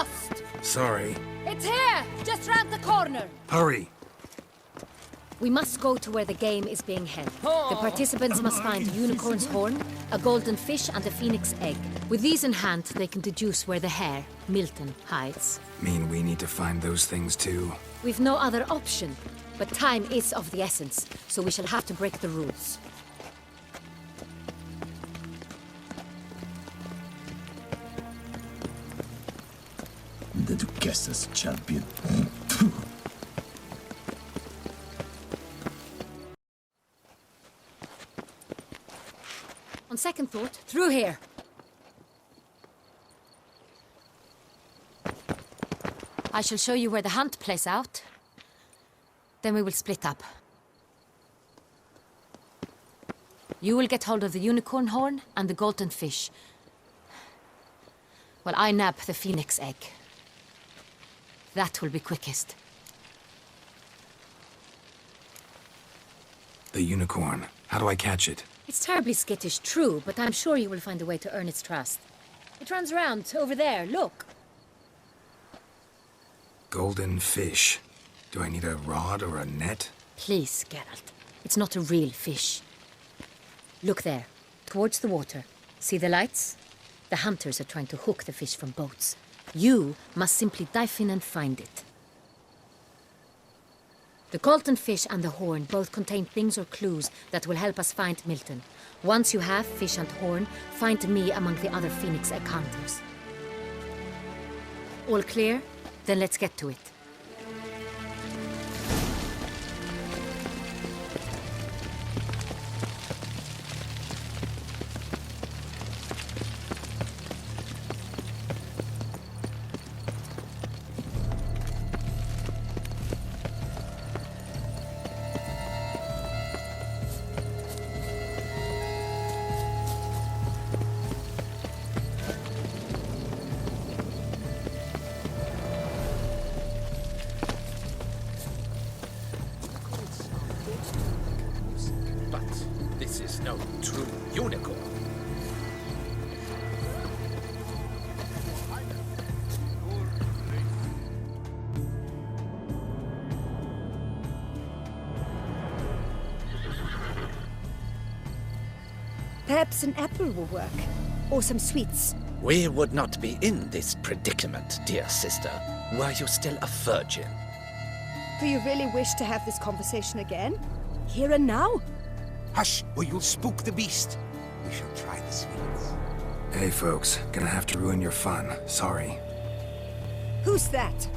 lost! Sorry. It's here! Just round the corner! Hurry! We must go to where the game is being held. The participants must find a unicorn's horn, a golden fish, and a phoenix egg. With these in hand, they can deduce where the hare, Milton, hides. Mean we need to find those things too? We've no other option, but time is of the essence, so we shall have to break the rules. The Duchess's champion. On second thought, through here. I shall show you where the hunt plays out. Then we will split up. You will get hold of the unicorn horn and the golden fish. While I nab the phoenix egg. That will be quickest. The unicorn. How do I catch it? It's terribly skittish, true, but I'm sure you will find a way to earn its trust. It runs around, over there, look. Golden fish. Do I need a rod or a net? Please, Geralt. It's not a real fish. Look there, towards the water. See the lights? The hunters are trying to hook the fish from boats. You must simply dive in and find it. The golden fish and the horn both contain things or clues that will help us find Milton. Once you have fish and horn, find me among the other phoenix egg hunters. All clear? Then let's get to it. No true unicorn. Perhaps an apple will work. Or some sweets. We would not be in this predicament, dear sister, were you still a virgin. Do you really wish to have this conversation again? Here and now? Hush, or you'll spook the beast. We shall try the sweets. Hey folks, gonna have to ruin your fun. Sorry. Who's that?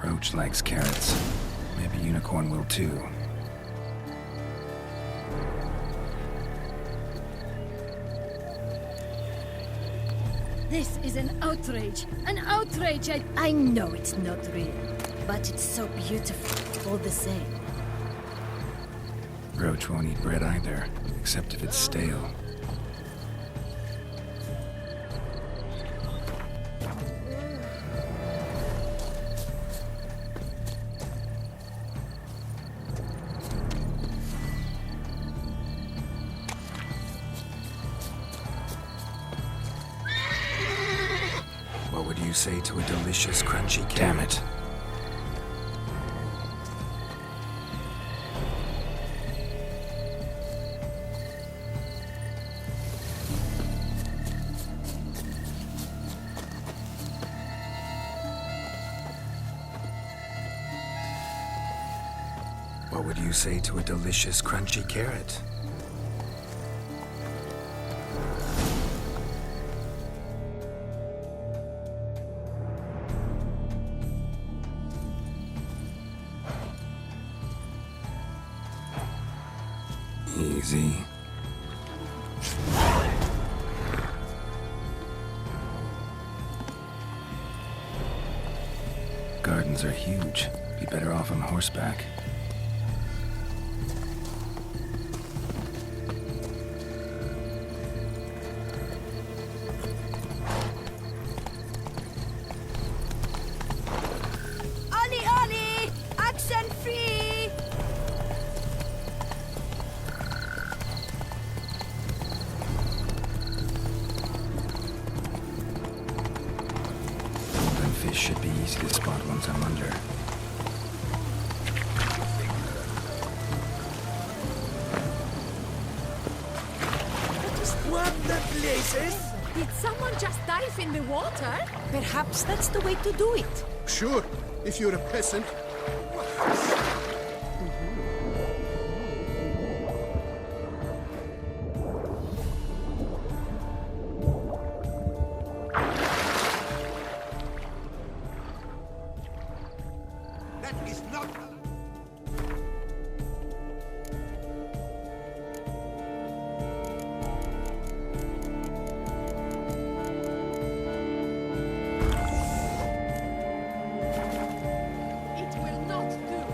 Roach likes carrots. Maybe unicorn will too. This is an outrage. An outrage! I know it's not real, but it's so beautiful, all the same. Roach won't eat bread either, except if it's stale. What would you say to a delicious, crunchy carrot? Damn it. What would you say to a delicious, crunchy carrot? easy. Gardens are huge. Be better off on horseback. Ollie, Ollie! Accent free! Golden fish should be easy to spot once I'm under. What the places? Did someone just dive in the water? Perhaps that's the way to do it. Sure, if you're a peasant. That is not... It will not do.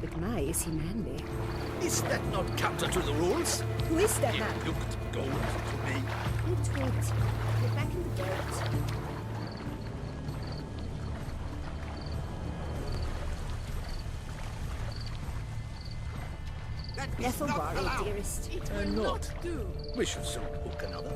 But my, is he manly? Is that not counter to the rules? Who is that It man? looked gold to me. Good tweet. Get back in the boat. That is Ethel not Barley, allowed. dearest. It will not. not do. We shall soon hook another.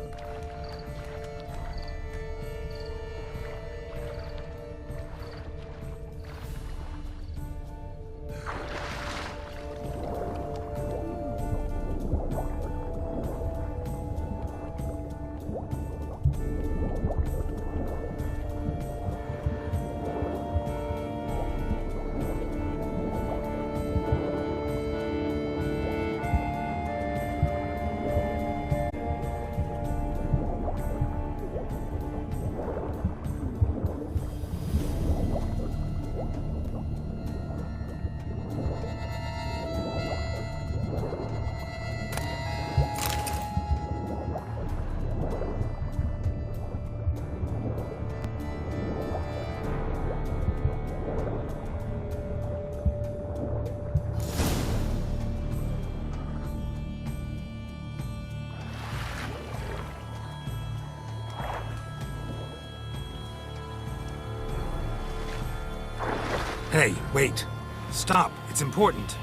Hey, wait. Stop. It's important.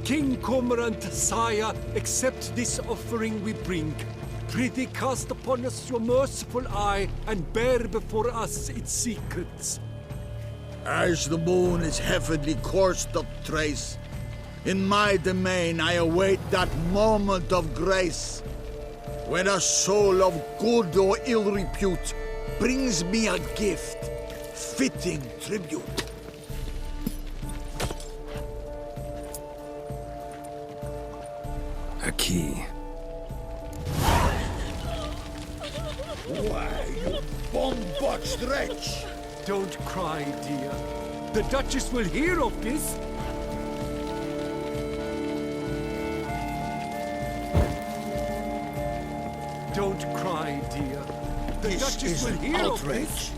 King Cormorant, sire, accept this offering we bring. Prithee cast upon us your merciful eye, and bear before us its secrets. As the moon is heavily coursed up trace, in my domain I await that moment of grace, when a soul of good or ill repute brings me a gift, fitting tribute. A key. Why, you bomb-botched wretch! Don't cry, dear. The Duchess will hear of this. Don't cry, dear. The This Duchess is will an hear of outrage. this.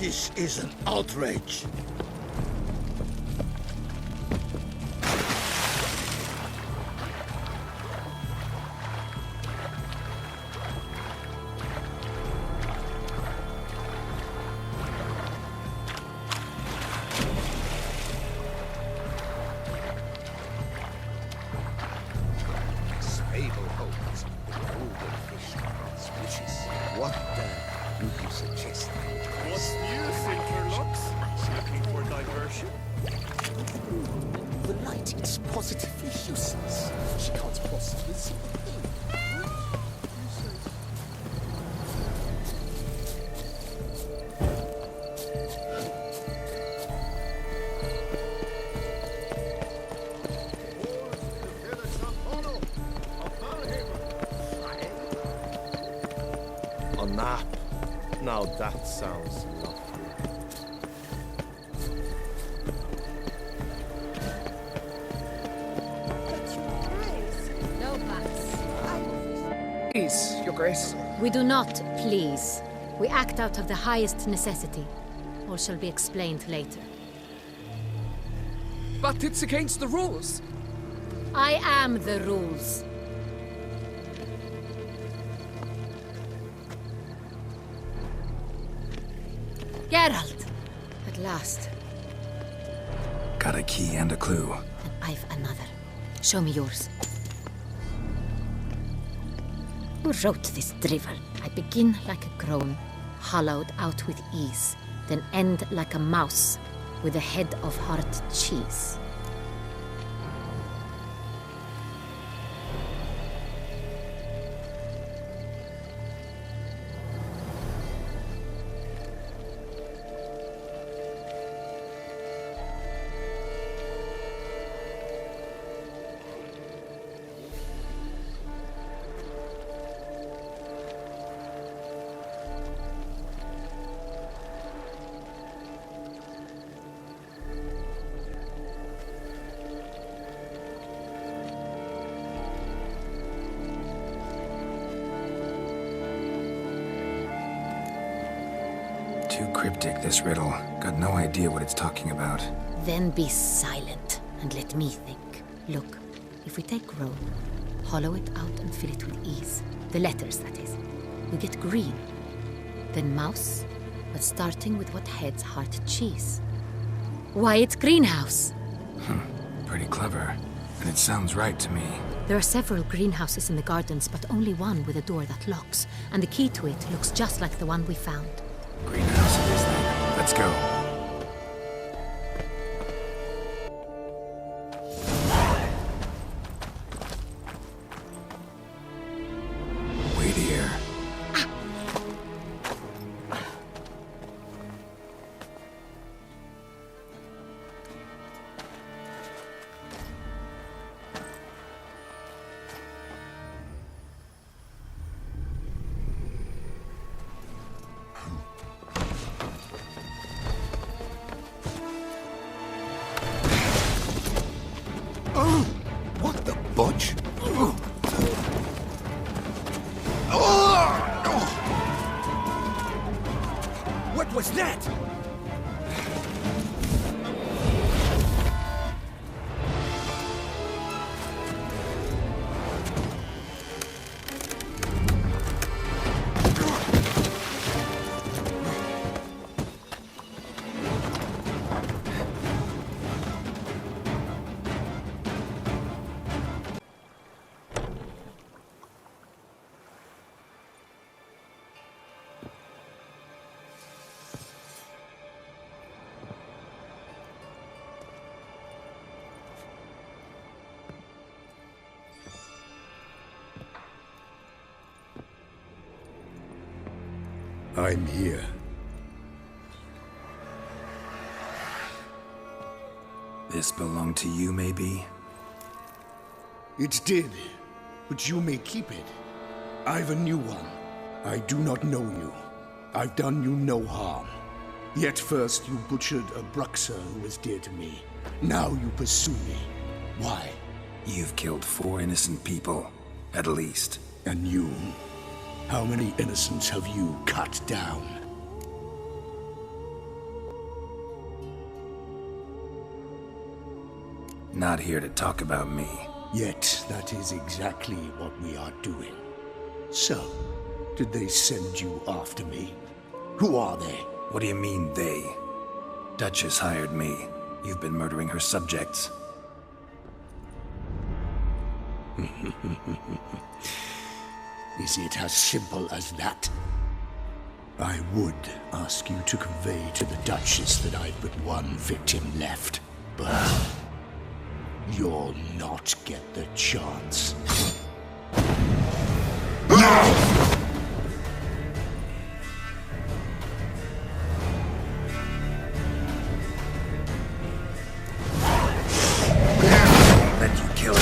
This is an outrage. But it's positively useless. She can't possibly see the thing. A nap. Now that sounds lovely. No buts. Please, Your Grace. We do not please. We act out of the highest necessity. All shall be explained later. But it's against the rules. I am the rules. Geralt! At last. Got a key and a clue. And I've another. Show me yours. Who wrote this drivel? I begin like a groan, hollowed out with ease, then end like a mouse with a head of hard cheese. Too cryptic, this riddle. Got no idea what it's talking about. Then be silent and let me think. Look, if we take Rome, hollow it out and fill it with ease. The letters, that is. We get green. Then mouse, but starting with what heads heart cheese. Why, it's greenhouse. Pretty clever. And it sounds right to me. There are several greenhouses in the gardens, but only one with a door that locks. And the key to it looks just like the one we found. Greenhouse it is then. Let's go. Wait here. What the budge? What was that? I'm here. This belonged to you, maybe? It did, but you may keep it. I've a new one. I do not know you. I've done you no harm. Yet first you butchered a Bruxer who was dear to me. Now you pursue me. Why? You've killed 4 innocent people, at least. And you? How many innocents have you cut down? Not here to talk about me. Yet that is exactly what we are doing. So, did they send you after me? Who are they? What do you mean, they? Duchess hired me. You've been murdering her subjects. Is it as simple as that? I would ask you to convey to the Duchess that I've but one victim left, but You'll not get the chance. Let you kill it.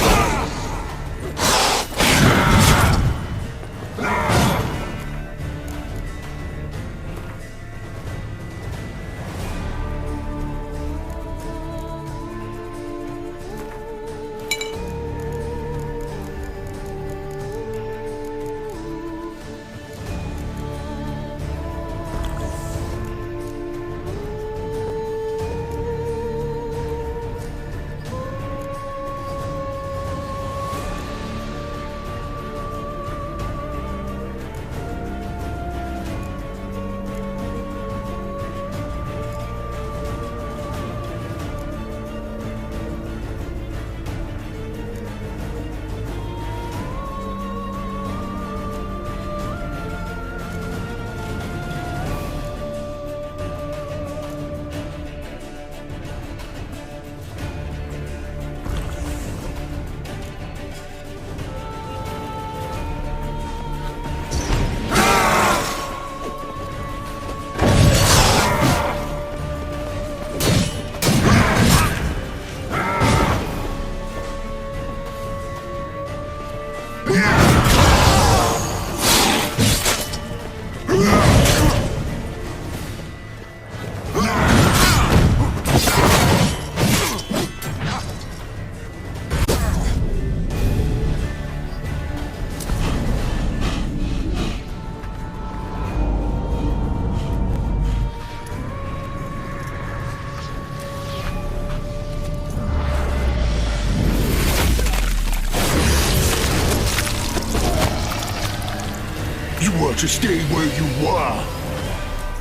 To stay where you were.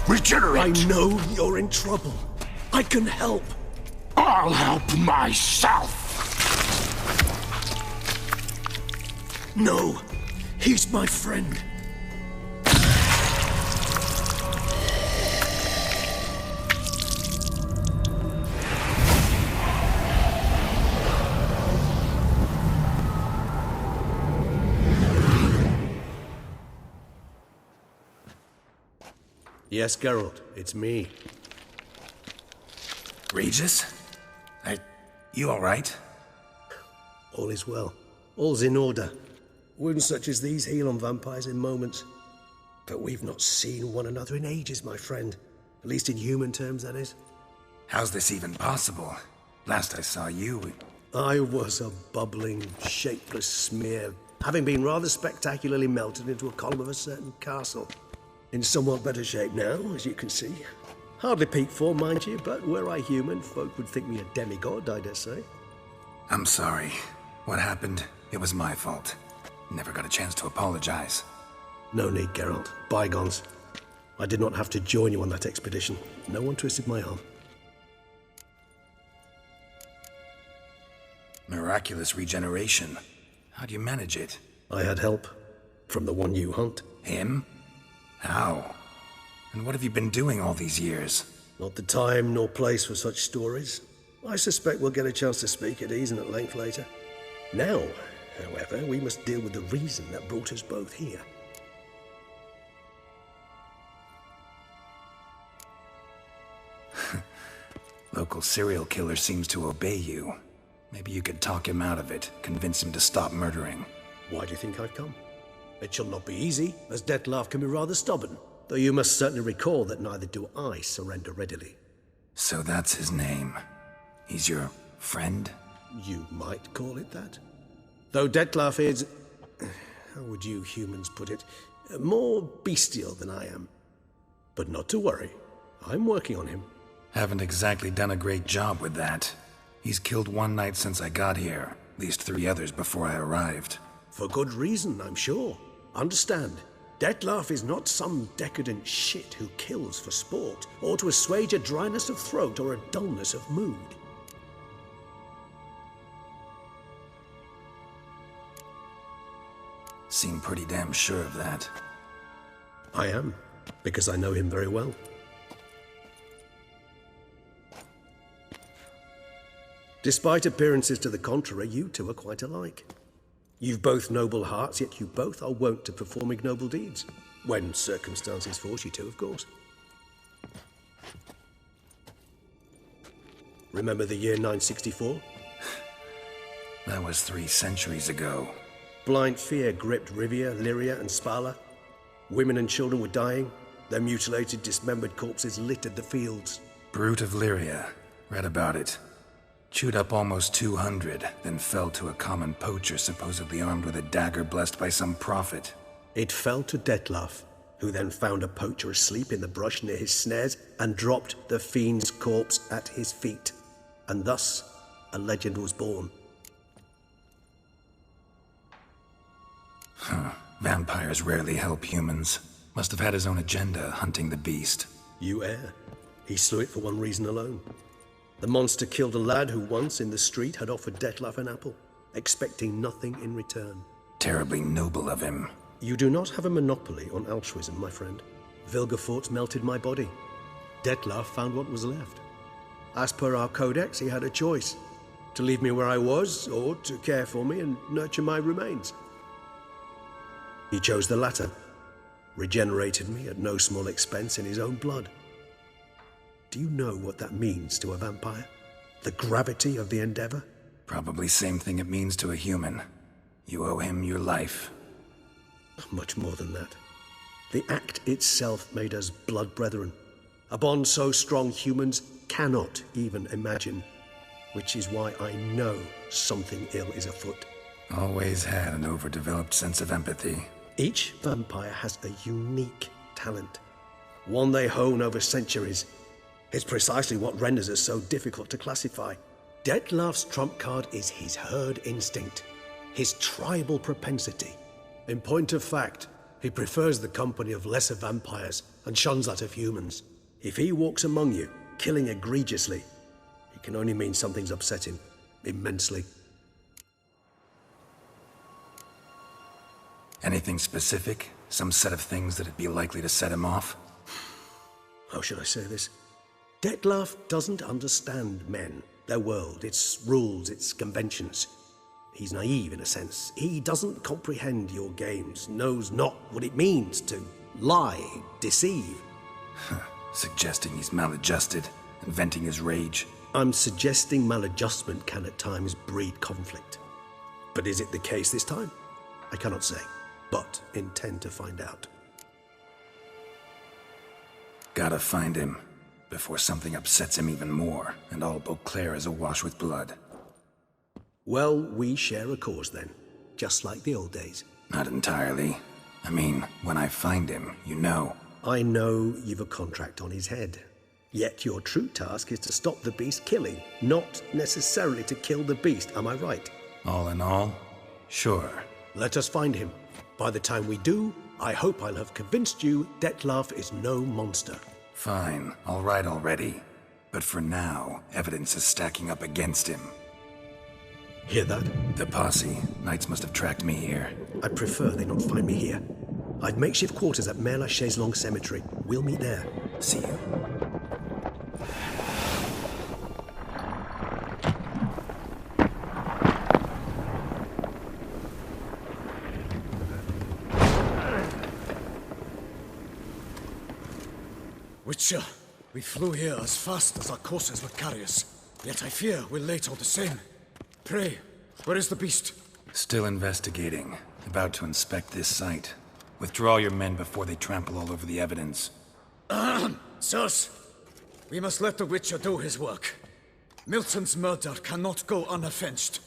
Regenerate! I know you're in trouble. I can help. I'll help myself! No, he's my friend. Yes, Geralt, it's me. Regis? You alright? All is well. All's in order. Wounds such as these heal on vampires in moments. But we've not seen one another in ages, my friend. At least in human terms, that is. How's this even possible? Last I saw you... I was a bubbling, shapeless smear, having been rather spectacularly melted into a column of a certain castle. In somewhat better shape now, as you can see. Hardly peak form, mind you, but were I human, folk would think me a demigod, I dare say. I'm sorry. What happened, it was my fault. Never got a chance to apologize. No need, Geralt. Bygones. I did not have to join you on that expedition. No one twisted my arm. Miraculous regeneration. How do you manage it? I had help. From the one you hunt. Him? How? And what have you been doing all these years? Not the time nor place for such stories. I suspect we'll get a chance to speak at ease and at length later. Now, however, we must deal with the reason that brought us both here. Local serial killer seems to obey you. Maybe you could talk him out of it, convince him to stop murdering. Why do you think I've come? It shall not be easy, as Dettlaff can be rather stubborn. Though you must certainly recall that neither do I surrender readily. So that's his name. He's your friend? You might call it that. Though Dettlaff is... how would you humans put it? More bestial than I am. But not to worry. I'm working on him. Haven't exactly done a great job with that. He's killed one knight since I got here. At least 3 others before I arrived. For good reason, I'm sure. Understand, Dettlaff is not some decadent shit who kills for sport, or to assuage a dryness of throat or a dullness of mood. Seem pretty damn sure of that. I am, because I know him very well. Despite appearances to the contrary, you two are quite alike. You've both noble hearts, yet you both are wont to perform ignoble deeds. When circumstances force you to, of course. Remember the year 964? That was 3 centuries ago. Blind fear gripped Rivia, Lyria, and Spala. Women and children were dying. Their mutilated, dismembered corpses littered the fields. Brute of Lyria. Read about it. Chewed up almost 200, then fell to a common poacher supposedly armed with a dagger blessed by some prophet. It fell to Detlaf, who then found a poacher asleep in the brush near his snares and dropped the fiend's corpse at his feet. And thus, a legend was born. Vampires rarely help humans. Must have had his own agenda, hunting the beast. You err. He slew it for one reason alone. The monster killed a lad who once in the street had offered Detlaf an apple, expecting nothing in return. Terribly noble of him. You do not have a monopoly on altruism, my friend. Vilgefortz melted my body. Detlaf found what was left. As per our codex, he had a choice: to leave me where I was, or to care for me and nurture my remains. He chose the latter, regenerated me at no small expense in his own blood. Do you know what that means to a vampire? The gravity of the endeavor? Probably same thing it means to a human. You owe him your life. Much more than that. The act itself made us blood brethren. A bond so strong humans cannot even imagine. Which is why I know something ill is afoot. Always had an overdeveloped sense of empathy. Each vampire has a unique talent. One they hone over centuries. It's precisely what renders us so difficult to classify. Detlaf's trump card is his herd instinct, his tribal propensity. In point of fact, he prefers the company of lesser vampires and shuns that of humans. If he walks among you, killing egregiously, it can only mean something's upset him immensely. Anything specific? Some set of things that'd be likely to set him off? How should I say this? Detlaf doesn't understand men, their world, its rules, its conventions. He's naive in a sense. He doesn't comprehend your games, knows not what it means to lie, deceive. Suggesting he's maladjusted and venting his rage. I'm suggesting maladjustment can at times breed conflict. But is it the case this time? I cannot say, but intend to find out. Gotta find him before something upsets him even more, and all Beauclair is awash with blood. Well, we share a cause then, just like the old days. Not entirely. I mean, when I find him, you know. I know you've a contract on his head. Yet your true task is to stop the beast killing, not necessarily to kill the beast, am I right? All in all, sure. Let us find him. By the time we do, I hope I'll have convinced you Detlaf is no monster. Fine, all right already. But for now, evidence is stacking up against him. Hear that? The posse. Knights must have tracked me here. I'd prefer they not find me here. I'd makeshift quarters at Mère Lachaise Long Cemetery. We'll meet there. See you. Witcher, we flew here as fast as our courses would carry us. Yet I fear we're late all the same. Pray, where is the beast? Still investigating. About to inspect this site. Withdraw your men before they trample all over the evidence. Sirs, we must let the Witcher do his work. Milton's murder cannot go unavenged.